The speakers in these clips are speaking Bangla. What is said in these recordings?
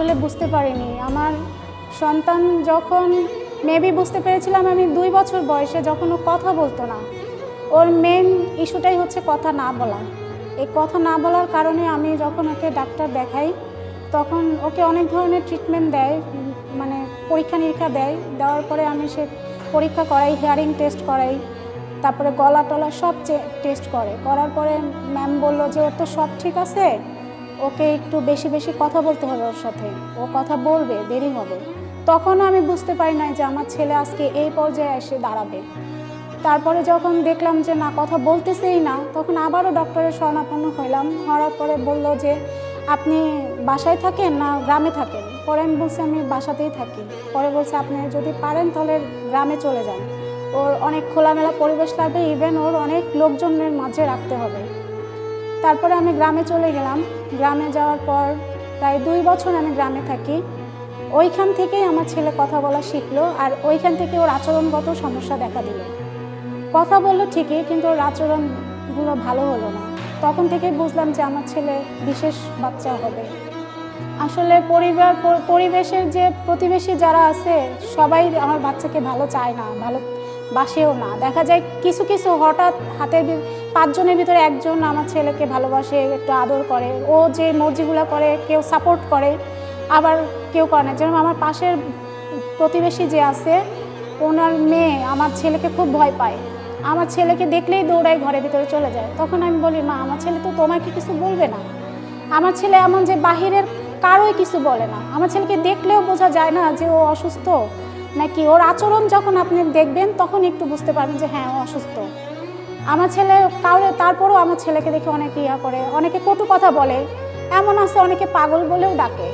আসলে বুঝতে পারিনি। আমার সন্তান যখন মেবি বুঝতে পেরেছিলাম আমি 2 বছর বয়সে, যখন ও কথা বলতো না। ওর মেইন ইস্যুটাই হচ্ছে কথা না বলা। এই কথা না বলার কারণে আমি যখন ওকে ডাক্তার দেখাই, তখন ওকে অনেক ধরনের ট্রিটমেন্ট দেয়, মানে পরীক্ষা-নিরীক্ষা দেয়। দেওয়ার পরে আমি সে পরীক্ষা করাই, হিয়ারিং টেস্ট করাই, তারপরে গলা-টলা সব টেস্ট করার পরে ম্যাম বলল যে ওর তো সব ঠিক আছে, ওকে একটু বেশি বেশি কথা বলতে হবে ওর সাথে, ও কথা বলবে, দেরি হবে। তখনও আমি বুঝতে পারি নাই যে আমার ছেলে আজকে এই পর্যায়ে এসে দাঁড়াবে। তারপরে যখন দেখলাম যে না, কথা বলতেছেই না, তখন আবারও ডক্টরের শরণাপন্ন হইলাম। হওয়ার পরে বলল যে আপনি বাসায় থাকেন না গ্রামে থাকেন? পরে আমি বলছি আমি বাসাতেই থাকি। পরে বলছে আপনি যদি পারেন তাহলে গ্রামে চলে যান, ওর অনেক খোলামেলা পরিবেশ লাগবে, ইভেন ওর অনেক লোকজনের মাঝে রাখতে হবে। তারপরে আমি গ্রামে চলে গেলাম। গ্রামে যাওয়ার পর প্রায় 2 বছর আমি গ্রামে থাকি। ওইখান থেকেই আমার ছেলে কথা বলা শিখলো, আর ওইখান থেকে ওর আচরণগত সমস্যা দেখা দিল। কথা বললো ঠিকই, কিন্তু ওর আচরণগুলো ভালো হলো না। তখন থেকেই বুঝলাম যে আমার ছেলে বিশেষ বাচ্চা হবে। আসলে পরিবেশের যে প্রতিবেশী যারা আছে সবাই আমার বাচ্চাকে ভালো চায় না, ভালো বাসেও না। দেখা যায় কিছু কিছু হঠাৎ হাতের 5 জনের ভিতরে একজন আমার ছেলেকে ভালোবাসে, একটু আদর করে, ও যে মর্জিগুলো করে কেউ সাপোর্ট করে, আবার কেউ করে না। যেমন আমার পাশের প্রতিবেশী যে আছে, ওনার মেয়ে আমার ছেলেকে খুব ভয় পায়। আমার ছেলেকে দেখলেই দৌড়ায় ঘরের ভিতরে চলে যায়। তখন আমি বলি মা, আমার ছেলে তো তোমাকে কিছু বলবে না। আমার ছেলে এমন যে বাহিরের কারোই কিছু বলে না। আমার ছেলেকে দেখলেও বোঝা যায় না যে ও অসুস্থ নাকি। ওর আচরণ যখন আপনি দেখবেন তখন একটু বুঝতে পারবেন যে হ্যাঁ ও অসুস্থ। আমার ছেলে তারপরেও আমার ছেলেকে দেখে অনেকে করে, অনেকে কটু কথা বলে, এমন আছে অনেকে পাগল বলেও ডাকে।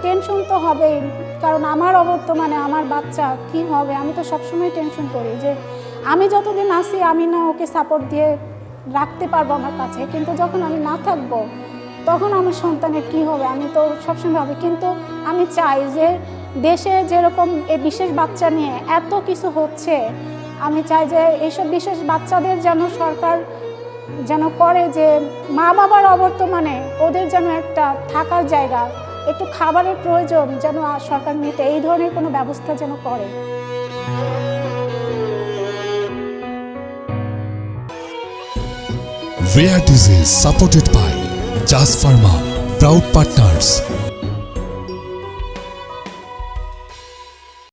টেনশন তো হবেই, কারণ আমার অবর্তমানে আমার বাচ্চা কি হবে। আমি তো সবসময় টেনশন করি যে আমি যতদিন আসি আমি না ওকে সাপোর্ট দিয়ে রাখতে পারবো আমার কাছে, কিন্তু যখন আমি না থাকবো তখন আমার সন্তানের কি হবে, আমি তো সবসময় ভাবি। কিন্তু আমি চাই যে দেশে যেরকম এই বিশেষ বাচ্চা নিয়ে এত কিছু হচ্ছে, আমি চাই যে এইসব বিশেষ বাচ্চাদের যেন সরকার যেন করে যে মা বাবার অবর্তমানে ওদের যেন একটা থাকার জায়গা, একটু খাবারের প্রয়োজন যেন সরকার নিতে এই ধরনের কোনো ব্যবস্থা যেন করে। Rare Disease supported by Jas Pharma, proud partners.